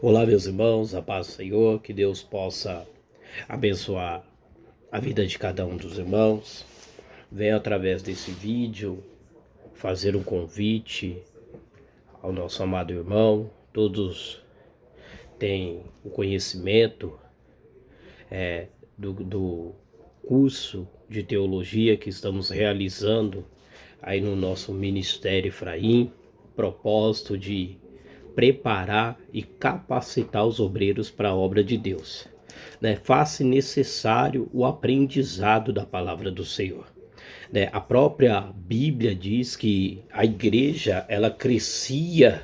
Olá, meus irmãos, a paz do Senhor, que Deus possa abençoar a vida de cada um dos irmãos. Venho através desse vídeo fazer um convite ao nosso amado irmão. Todos têm o conhecimento do curso de teologia que estamos realizando aí no nosso Ministério Efraim, propósito de preparar e capacitar os obreiros para a obra de Deus, né? Faz-se necessário o aprendizado da palavra do Senhor, né? A própria Bíblia diz que a igreja ela crescia,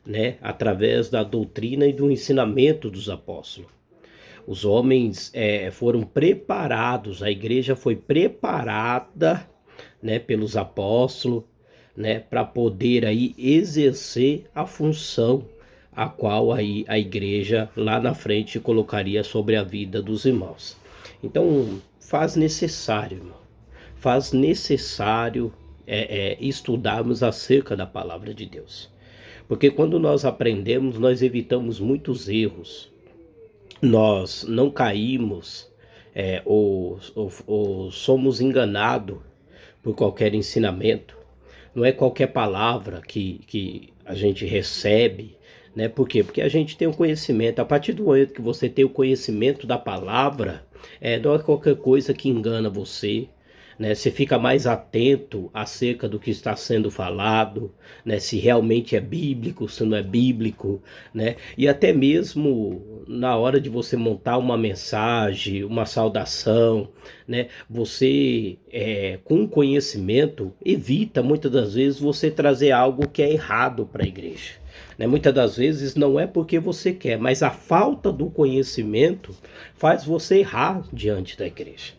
né, através da doutrina e do ensinamento dos apóstolos. Os homens foram preparados, a igreja foi preparada, né, pelos apóstolos, né, para poder aí exercer a função a qual aí a igreja lá na frente colocaria sobre a vida dos irmãos. Então faz necessário, irmão, faz necessário estudarmos acerca da palavra de Deus, porque quando nós aprendemos, nós evitamos muitos erros, nós não caímos ou somos enganados por qualquer ensinamento. Não é qualquer palavra que a gente recebe, né? Por quê? Porque a gente tem o conhecimento. A partir do momento que você tem o conhecimento da palavra, não é qualquer coisa que engana você, né? Você fica mais atento acerca do que está sendo falado, né? Se realmente é bíblico, se não é bíblico, né? E até mesmo na hora de você montar uma mensagem, uma saudação, né? Você, com conhecimento, evita muitas das vezes você trazer algo que é errado para a igreja, né? Muitas das vezes não é porque você quer, mas a falta do conhecimento faz você errar diante da igreja,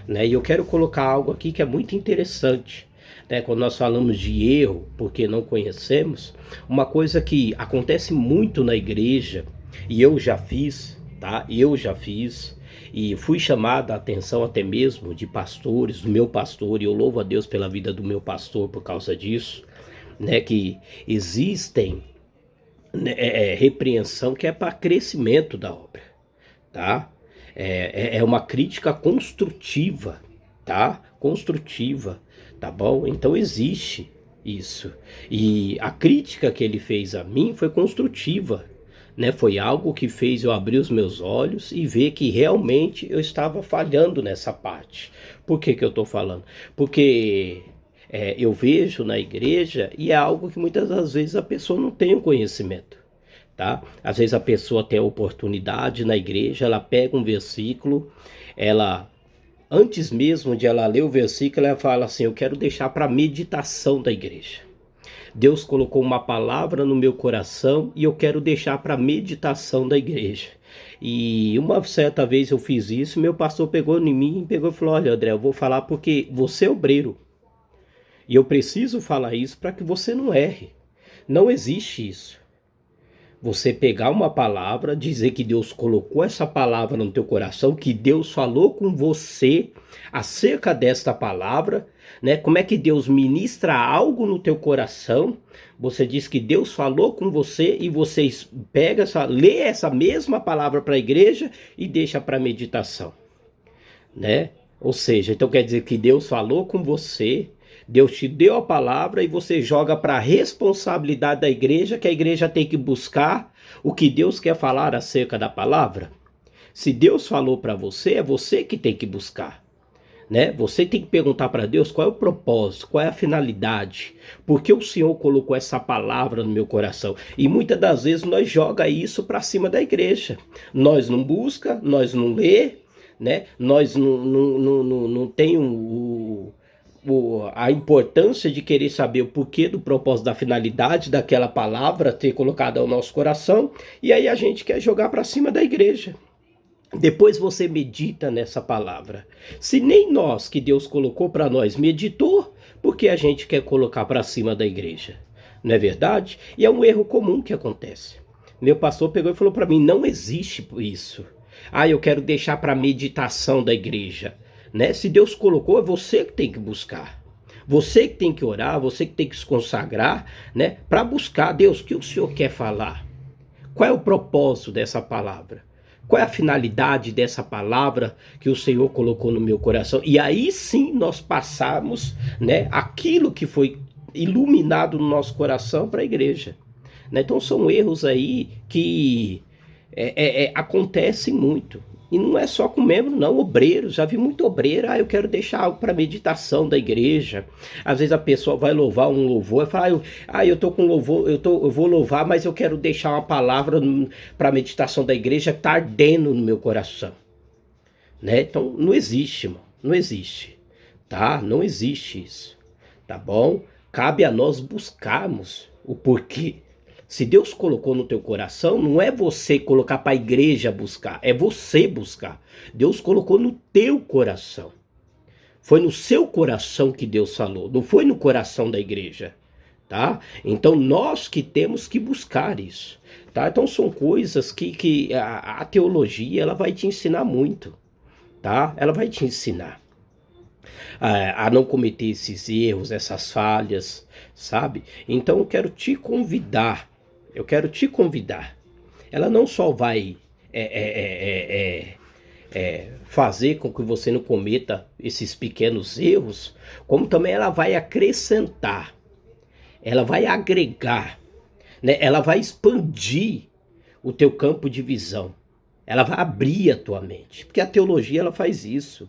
né? E eu quero colocar algo aqui que é muito interessante, né? Quando nós falamos de erro porque não conhecemos, uma coisa que acontece muito na igreja, e eu já fiz, tá? Eu já fiz, e fui chamado a atenção até mesmo de pastores, do meu pastor, e eu louvo a Deus pela vida do meu pastor por causa disso, né? Que existem, né, repreensão que é para crescimento da obra, tá? É uma crítica construtiva, tá? Construtiva, tá bom? Então existe isso. E a crítica que ele fez a mim foi construtiva, né? Foi algo que fez eu abrir os meus olhos e ver que realmente eu estava falhando nessa parte. Por que que eu estou falando? Porque eu vejo na igreja e é algo que muitas das vezes a pessoa não tem o conhecimento, tá? Às vezes a pessoa tem a oportunidade na igreja, ela pega um versículo, ela antes mesmo de ela ler o versículo, ela fala assim: eu quero deixar para meditação da igreja. Deus colocou uma palavra no meu coração e eu quero deixar para meditação da igreja. E uma certa vez eu fiz isso, meu pastor pegou em mim e pegou e falou: olha, André, eu vou falar porque você é obreiro e eu preciso falar isso para que você não erre. Não existe isso. Você pegar uma palavra, dizer que Deus colocou essa palavra no teu coração, que Deus falou com você acerca desta palavra, né? Como é que Deus ministra algo no teu coração? Você diz que Deus falou com você e você pega lê essa mesma palavra para a igreja e deixa para meditação, né? Ou seja, então quer dizer que Deus falou com você, Deus te deu a palavra e você joga para a responsabilidade da igreja, que a igreja tem que buscar o que Deus quer falar acerca da palavra. Se Deus falou para você, é você que tem que buscar, né? Você tem que perguntar para Deus qual é o propósito, qual é a finalidade, por que o Senhor colocou essa palavra no meu coração. E muitas das vezes nós joga isso para cima da igreja. Nós não busca, nós não lê, né? Nós não tem a importância de querer saber o porquê do propósito, da finalidade daquela palavra ter colocado ao nosso coração, e aí a gente quer jogar para cima da igreja. Depois você medita nessa palavra. Se nem nós que Deus colocou para nós meditou, por que a gente quer colocar para cima da igreja? Não é verdade? E é um erro comum que acontece. Meu pastor pegou e falou para mim: não existe isso. Eu quero deixar para meditação da igreja, né? Se Deus colocou, é você que tem que buscar. Você que tem que orar, você que tem que se consagrar, né? Para buscar Deus, o que o Senhor quer falar? Qual é o propósito dessa palavra? Qual é a finalidade dessa palavra que o Senhor colocou no meu coração? E aí sim nós passamos, né, aquilo que foi iluminado no nosso coração para a igreja. Né? Então são erros aí que acontecem muito. E não é só com membro, não, obreiros. Já vi muito obreiro, eu quero deixar algo para meditação da igreja. Às vezes a pessoa vai louvar um louvor e fala, eu tô com louvor, eu vou louvar, mas eu quero deixar uma palavra para meditação da igreja que tá ardendo no meu coração. Né? Então não existe, irmão, não existe, tá? Não existe isso, tá bom? Cabe a nós buscarmos o porquê. Se Deus colocou no teu coração, não é você colocar para a igreja buscar, é você buscar. Deus colocou no teu coração. Foi no seu coração que Deus falou, não foi no coração da igreja, tá? Então nós que temos que buscar isso, tá? Então são coisas que a teologia ela vai te ensinar muito, tá? Ela vai te ensinar a não cometer esses erros, essas falhas, sabe? Então eu quero te convidar. Ela não só vai fazer com que você não cometa esses pequenos erros, como também ela vai acrescentar, ela vai agregar, né? Ela vai expandir o teu campo de visão. Ela vai abrir a tua mente, porque a teologia ela faz isso.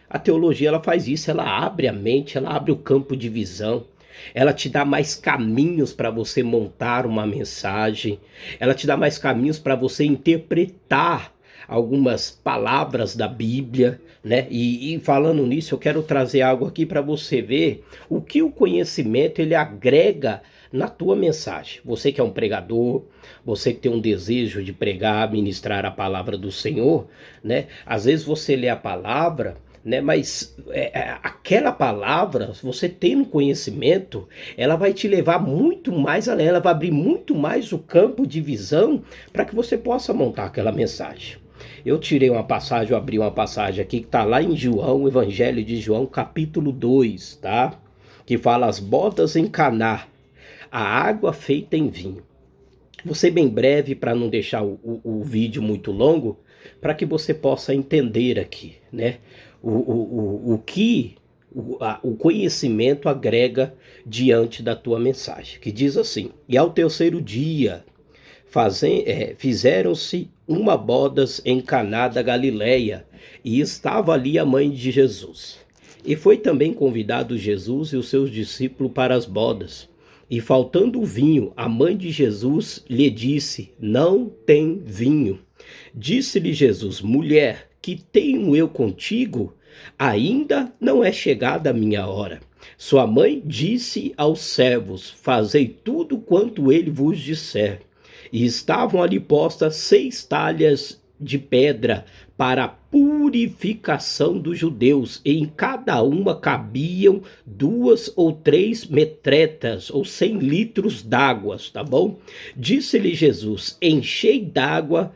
A teologia ela faz isso, ela abre a mente, ela abre o campo de visão. Ela te dá mais caminhos para você montar uma mensagem. Ela te dá mais caminhos para você interpretar algumas palavras da Bíblia, né? E falando nisso, eu quero trazer algo aqui para você ver o que o conhecimento ele agrega na tua mensagem. Você que é um pregador, você que tem um desejo de pregar, ministrar a palavra do Senhor, né? Às vezes você lê a palavra, né? Mas aquela palavra, você tendo conhecimento, ela vai te levar muito mais além, ela vai abrir muito mais o campo de visão para que você possa montar aquela mensagem. Eu tirei uma passagem, eu abri uma passagem aqui que está lá em João, o Evangelho de João, capítulo 2, tá? Que fala as bodas em Caná, a água feita em vinho. Vou ser bem breve para não deixar o vídeo muito longo, para que você possa entender aqui, né? O que o conhecimento agrega diante da tua mensagem, que diz assim: e ao terceiro dia fizeram-se uma bodas em Caná da Galileia, e estava ali a mãe de Jesus. E foi também convidado Jesus e os seus discípulos para as bodas. E faltando o vinho, a mãe de Jesus lhe disse: não tem vinho. Disse-lhe Jesus: mulher, que tenho eu contigo? Ainda não é chegada a minha hora. Sua mãe disse aos servos: fazei tudo quanto ele vos disser. E estavam ali postas 6 talhas de pedra para a purificação dos judeus, e em cada uma cabiam 2 ou 3 metretas, ou 100 litros d'água, tá bom? Disse-lhe Jesus: enchei d'água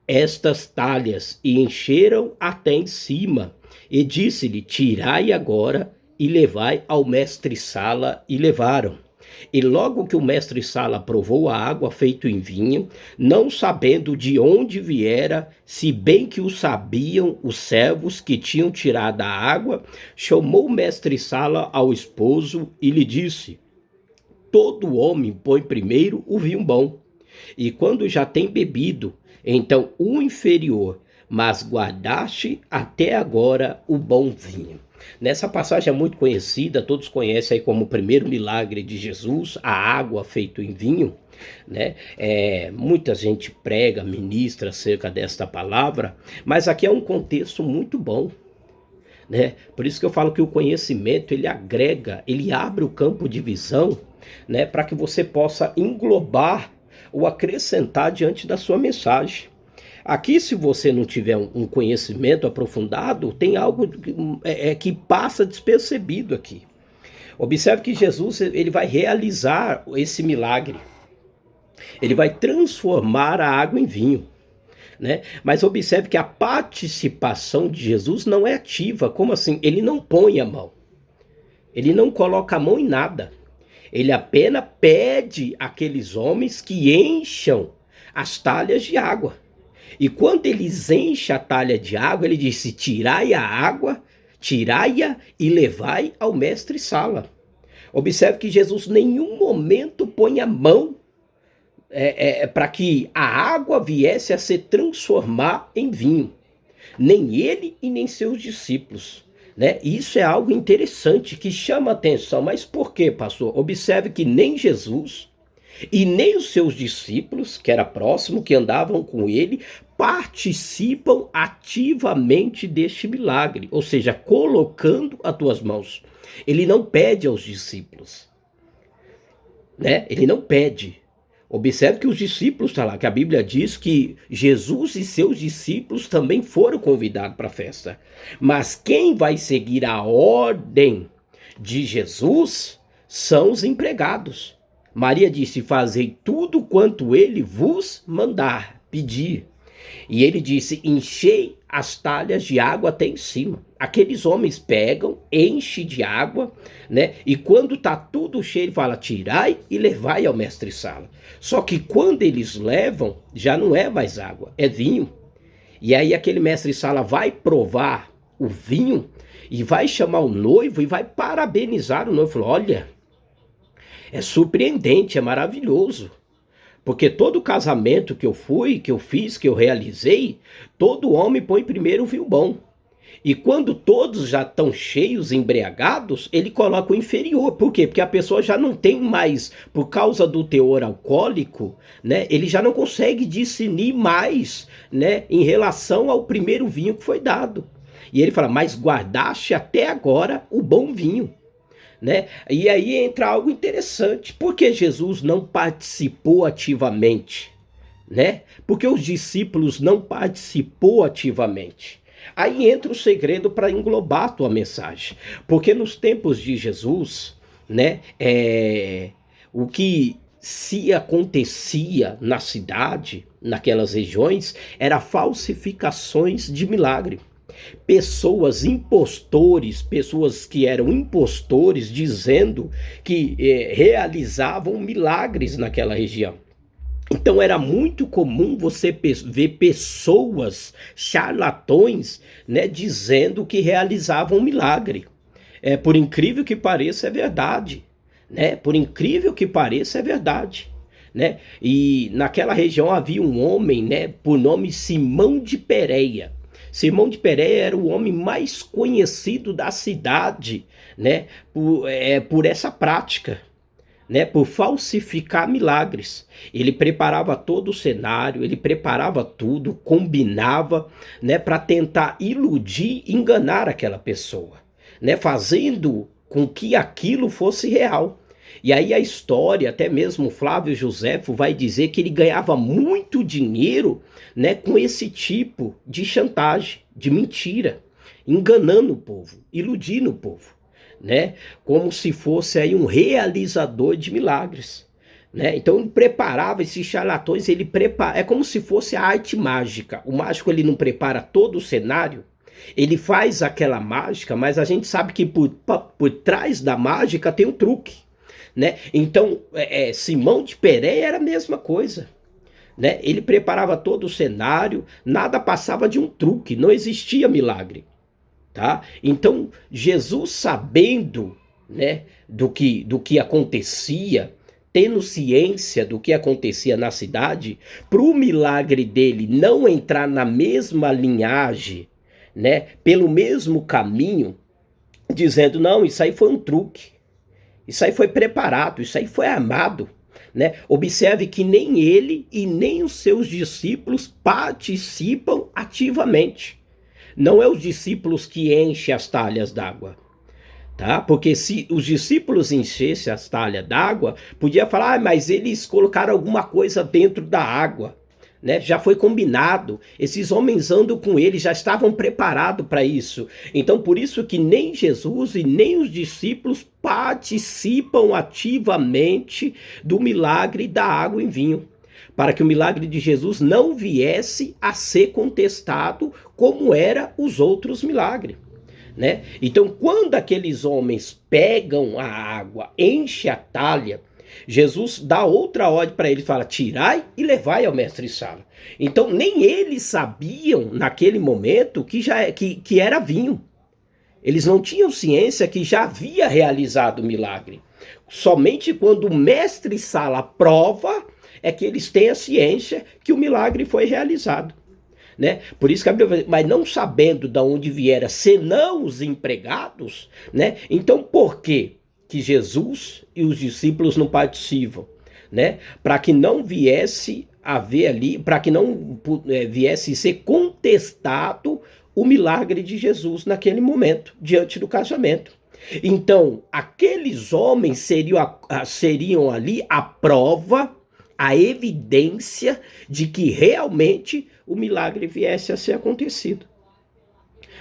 estas talhas, e encheram até em cima. E disse-lhe: tirai agora e levai ao mestre-sala, e levaram. E logo que o mestre-sala provou a água feita em vinho, não sabendo de onde viera, se bem que o sabiam os servos que tinham tirado a água, chamou o mestre-sala ao esposo e lhe disse: todo homem põe primeiro o vinho bom, e quando já tem bebido, então o inferior, mas guardaste até agora o bom vinho. Nessa passagem é muito conhecida, todos conhecem aí como o primeiro milagre de Jesus, a água feita em vinho, né? Muita gente prega, ministra acerca desta palavra, mas aqui é um contexto muito bom, né? Por isso que eu falo que o conhecimento ele agrega, ele abre o campo de visão, né? Para que você possa englobar ou acrescentar diante da sua mensagem. Aqui, se você não tiver um conhecimento aprofundado, tem algo que passa despercebido aqui. Observe que Jesus ele vai realizar esse milagre. Ele vai transformar a água em vinho, né? Mas observe que a participação de Jesus não é ativa. Como assim? Ele não põe a mão. Ele não coloca a mão em nada. Ele apenas pede àqueles homens que encham as talhas de água. E quando eles enchem a talha de água, ele disse: tirai a água, tirai-a e levai ao mestre-sala. Observe que Jesus em nenhum momento põe a mão para que a água viesse a se transformar em vinho. Nem ele e nem seus discípulos. Né? Isso é algo interessante que chama atenção. Mas por quê, pastor? Observe que nem Jesus e nem os seus discípulos, que era próximo, que andavam com ele, participam ativamente deste milagre, ou seja, colocando as tuas mãos. Ele não pede aos discípulos, né? Ele não pede. Observe que os discípulos, está lá, que a Bíblia diz que Jesus e seus discípulos também foram convidados para a festa. Mas quem vai seguir a ordem de Jesus são os empregados. Maria disse: fazei tudo quanto ele vos mandar, pedir. E ele disse: enchei as talhas de água até em cima. Aqueles homens pegam, enchem de água, né? E quando tá tudo cheio, ele fala: tirai e levai ao mestre-sala. Só que quando eles levam, já não é mais água, é vinho. E aí aquele mestre-sala vai provar o vinho e vai chamar o noivo e vai parabenizar o noivo. Falou: olha, é surpreendente, é maravilhoso. Porque todo casamento que eu fui, que eu fiz, que eu realizei, todo homem põe primeiro o vinho bom. E quando todos já estão cheios, embriagados, ele coloca o inferior. Por quê? Porque a pessoa já não tem mais, por causa do teor alcoólico, né? Ele já não consegue discernir mais, né, em relação ao primeiro vinho que foi dado. E ele fala: mas guardaste até agora o bom vinho. Né? E aí entra algo interessante. Por que Jesus não participou ativamente? Né? Porque os discípulos não participou ativamente. Aí entra o segredo para englobar a tua mensagem. Porque nos tempos de Jesus, né, o que se acontecia na cidade, naquelas regiões, era falsificações de milagre. Pessoas impostores, pessoas que eram impostores, dizendo que realizavam milagres naquela região. Então era muito comum você ver pessoas charlatões, né, dizendo que realizavam um milagre. Por incrível que pareça, é verdade. Né? Por incrível que pareça, é verdade. Né? E naquela região havia um homem, né, por nome Simão de Pérea. Simão de Pérea era o homem mais conhecido da cidade, né, por essa prática, né, por falsificar milagres. Ele preparava todo o cenário, ele preparava tudo, combinava, né, para tentar iludir, enganar aquela pessoa, né, fazendo com que aquilo fosse real. E aí a história, até mesmo Flávio Joséfo vai dizer que ele ganhava muito dinheiro, né, com esse tipo de chantagem, de mentira, enganando o povo, iludindo o povo, né, como se fosse aí um realizador de milagres. Né? Então ele preparava esses charlatões, é como se fosse a arte mágica. O mágico ele não prepara todo o cenário, ele faz aquela mágica, mas a gente sabe que por trás da mágica tem um truque. Né? Então, Simão de Pérea era a mesma coisa. Né? Ele preparava todo o cenário, nada passava de um truque, não existia milagre. Tá? Então, Jesus, sabendo, né, do que acontecia, tendo ciência do que acontecia na cidade, para o milagre dele não entrar na mesma linhagem, né, pelo mesmo caminho, dizendo: não, isso aí foi um truque. Isso aí foi preparado, isso aí foi armado. Né? Observe que nem ele e nem os seus discípulos participam ativamente. Não é os discípulos que enchem as talhas d'água. Tá? Porque se os discípulos enchessem as talhas d'água, podia falar: mas eles colocaram alguma coisa dentro da água. Né? Já foi combinado, esses homens andam com ele, já estavam preparados para isso. Então por isso que nem Jesus e nem os discípulos participam ativamente do milagre da água em vinho, para que o milagre de Jesus não viesse a ser contestado como era os outros milagres. Né? Então quando aqueles homens pegam a água, enchem a talha, Jesus dá outra ordem para ele, fala: tirai e levai ao mestre-sala. Então nem eles sabiam naquele momento que era vinho. Eles não tinham ciência que já havia realizado o milagre. Somente quando o mestre-sala prova é que eles têm a ciência que o milagre foi realizado. Né? Por isso que a Bíblia, mas não sabendo de onde viera, senão os empregados, né? Então por que Jesus e os discípulos não participam, né? Para que não viesse haver ali, para que não viesse ser contestado o milagre de Jesus naquele momento, diante do casamento. Então, aqueles homens seriam ali a prova, a evidência de que realmente o milagre viesse a ser acontecido.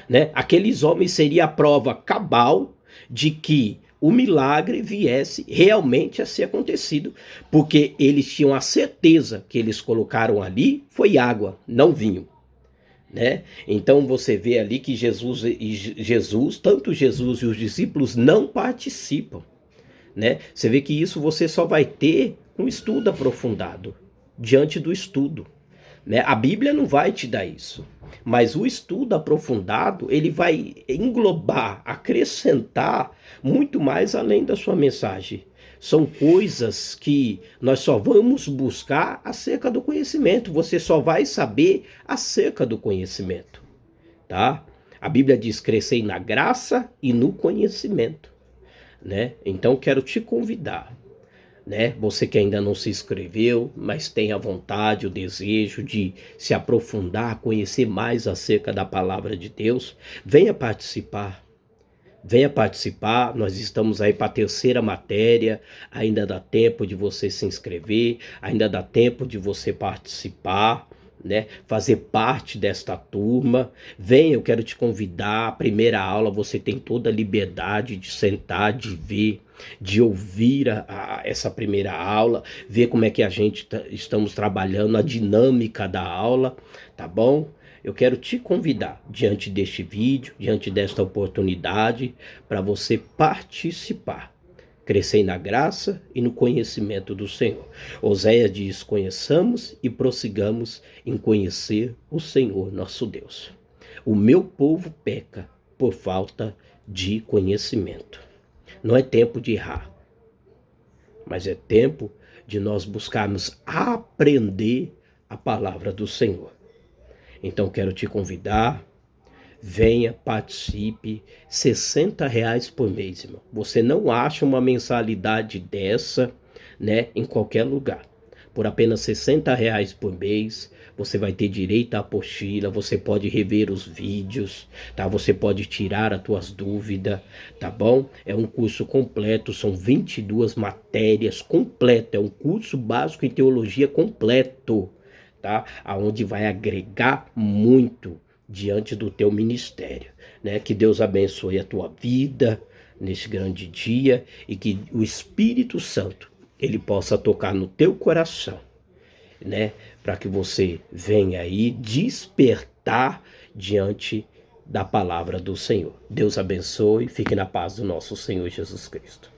Né? Aqueles homens seriam a prova cabal de que o milagre viesse realmente a ser acontecido, porque eles tinham a certeza que eles colocaram ali foi água, não vinho. Né? Então você vê ali que tanto Jesus e os discípulos não participam. Né? Você vê que isso você só vai ter um estudo aprofundado, diante do estudo. Né? A Bíblia não vai te dar isso, mas o estudo aprofundado ele vai englobar, acrescentar muito mais além da sua mensagem. São coisas que nós só vamos buscar acerca do conhecimento. Você só vai saber acerca do conhecimento, tá? A Bíblia diz: crescei na graça e no conhecimento, né? Então quero te convidar, né? Você que ainda não se inscreveu, mas tem a vontade, o desejo de se aprofundar, conhecer mais acerca da palavra de Deus, venha participar. Venha participar, nós estamos aí para a terceira matéria, ainda dá tempo de você se inscrever, ainda dá tempo de você participar, né? Fazer parte desta turma. Venha, eu quero te convidar. A primeira aula você tem toda a liberdade de sentar, de ver, de ouvir essa primeira aula, ver como é que a gente estamos trabalhando, a dinâmica da aula, tá bom? Eu quero te convidar, diante deste vídeo, diante desta oportunidade, para você participar. Crescei na graça e no conhecimento do Senhor. Oséias diz: conheçamos e prossigamos em conhecer o Senhor nosso Deus. O meu povo peca por falta de conhecimento. Não é tempo de errar, mas é tempo de nós buscarmos aprender a palavra do Senhor. Então quero te convidar, venha, participe, R$ 60 por mês, irmão. Você não acha uma mensalidade dessa, né, em qualquer lugar. Por apenas R$ 60 por mês, você vai ter direito à apostila, você pode rever os vídeos, tá? Você pode tirar as tuas dúvidas, tá bom? É um curso completo, são 22 matérias completo, é um curso básico em teologia completo, tá? Aonde vai agregar muito diante do teu ministério, né? Que Deus abençoe a tua vida nesse grande dia e que o Espírito Santo ele possa tocar no teu coração, né? Para que você venha aí despertar diante da palavra do Senhor. Deus abençoe, fique na paz do nosso Senhor Jesus Cristo.